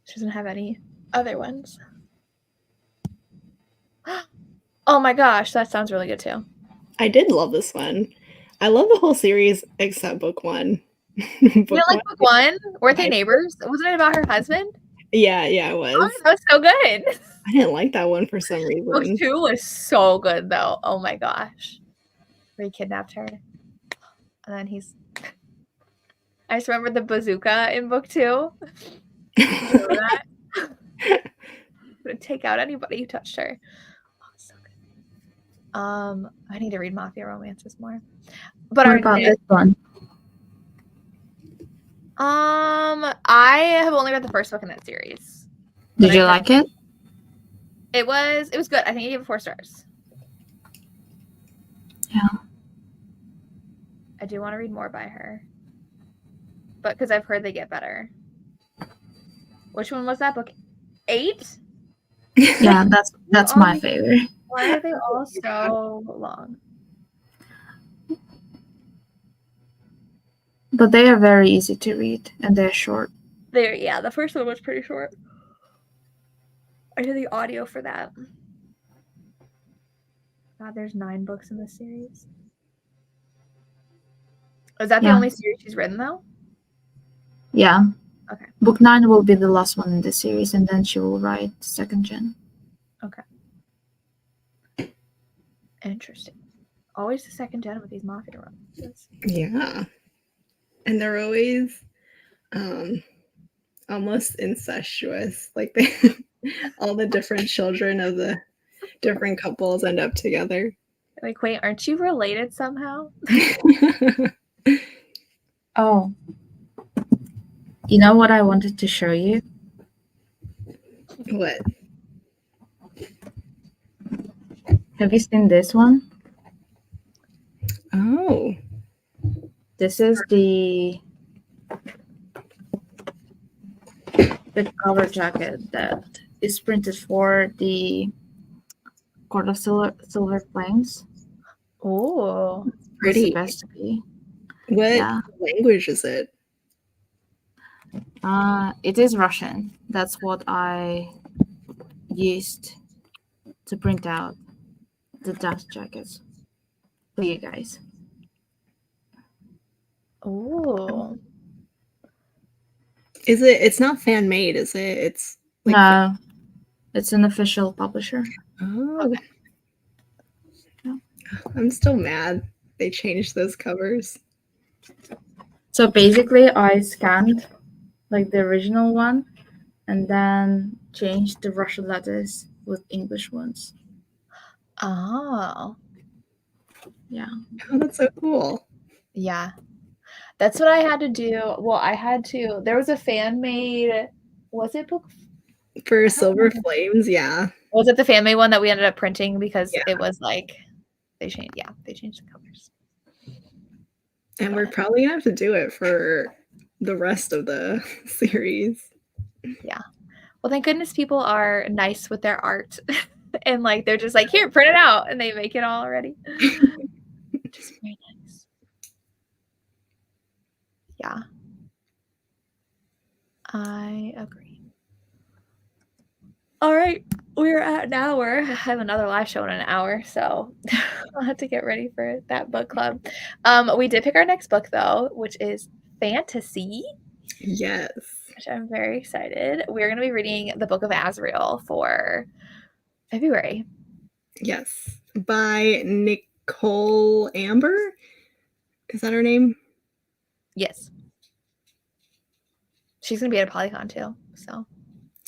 She doesn't have any other ones. Oh my gosh, that sounds really good too. I did love this one. I love the whole series except book 1. You didn't like book 1? Weren't they neighbors? Wasn't it about her husband? Yeah, it was. Oh, that was so good. I didn't like that one for some reason. Book 2 was so good though. Oh my gosh. Where he kidnapped her. And then he's I just remember the bazooka in book 2. Remember that? Would take out anybody who touched her. Oh, so good. I need to read mafia romances more. But what about this one? I have only read the first book in that series. Did you like it? It was good. I think I gave it 4 stars. Yeah. I do want to read more by her. But because I've heard they get better. Which one was that book? 8? Yeah, that's my favorite. Why are they all so long? But they are very easy to read and they're short. Yeah, the first one was pretty short. I did the audio for that. God, there's 9 books in this series. Is that the only series she's written though? Yeah. Okay. Book 9 will be the last one in the series, and then she will write 2nd gen. Okay. Interesting. Always the 2nd gen with these mafia romances. Yeah. And they're always almost incestuous. Like all the different children of the different couples end up together. Like, wait, aren't you related somehow? Oh. You know what I wanted to show you? What? Have you seen this one? Oh. This is the cover jacket that is printed for the Court of Silver Flames. Oh, It's Pretty. supposed to be. What Yeah. language is it? It is Russian. That's what I used to print out the dust jackets for you guys. oh. Is it? It's not fan made, is it? It's like No, it's an official publisher. Oh, Okay. Yeah. I'm still mad they changed those covers. So basically, I scanned like the original one and then changed the Russian letters with English ones. Oh, Yeah. Oh, that's so cool. yeah. That's what I had to do. Well, there was a fan made, was it book? For Silver Flames, yeah. Was it the fan made one that we ended up printing because Yeah. it was like, they changed the covers. And we're probably gonna have to do it for the rest of the series. Yeah. Well, thank goodness people are nice with their art. And like, they're just like, here, print it out. And they make it all already. Just very nice. Yeah. I agree. All right. We're at an hour. I have another live show in an hour, so I'll have to get ready for that book club. We did pick our next book, though, which is fantasy. Yes. Which I'm very excited. We're going to be reading the Book of Azrael for February. Yes. By Nicole Amber. Is that her name? Yes. She's going to be at a Polycon, too, so.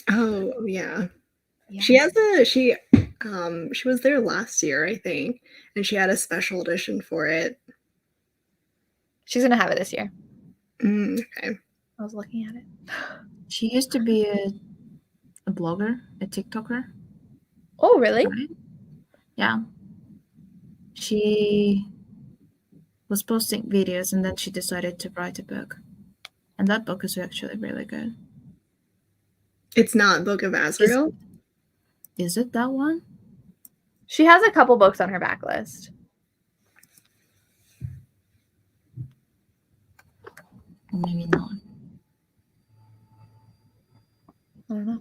Oh, yeah. Yeah. She was there last year, I think, and she had a special edition for it. She's going to have it this year. Okay. I was looking at it. She used to be a blogger, a TikToker. Oh, really? Right? Yeah. She was posting videos and then she decided to write a book. And that book is actually really good. It's not Book of Azrael? Is it that one? She has a couple books on her backlist. Or maybe not. I don't know.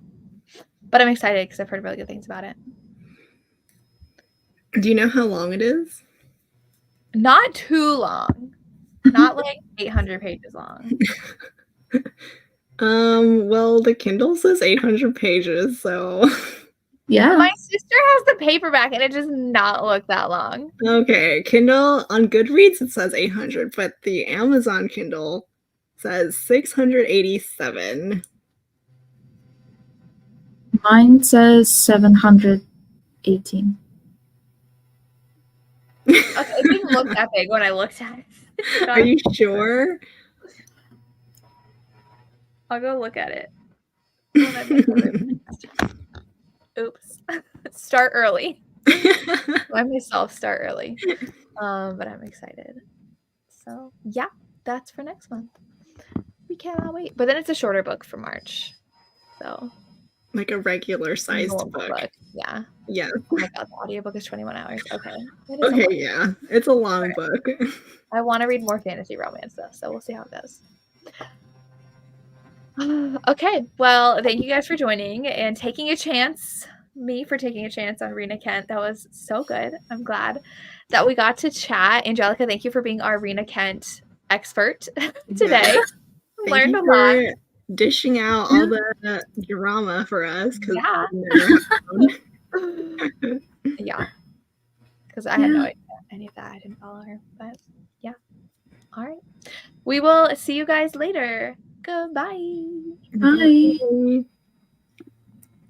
But I'm excited because I've heard really good things about it. Do you know how long it is? Not too long. Not like 800 pages long. Well, the Kindle says 800 pages, so Yeah. My sister has the paperback and it does not look that long. Okay, Kindle on Goodreads it says 800, but the Amazon Kindle says 687. Mine says 718. Okay, it didn't look that big when I looked at it. Are you sure? I'll go look at it. Oops. Start early. Let myself start early. But I'm excited. So yeah, that's for next month. We cannot wait. But then it's a shorter book for March. So Like a regular sized book. Yeah. Yeah. Oh my god, the audiobook is 21 hours. Okay. Okay, yeah. It's a long book. I want to read more fantasy romance though, so we'll see how it goes. Okay, well, thank you guys for joining and taking a chance. Me for taking a chance on Reena Kent. That was so good. I'm glad that we got to chat. Angelica, thank you for being our Reena Kent expert today. Thank Learned you a lot. for dishing out all the drama for us. Yeah. Yeah. Because I had no idea any of that. I didn't follow her. But yeah. All right. We will see you guys later. Goodbye. Bye. Bye.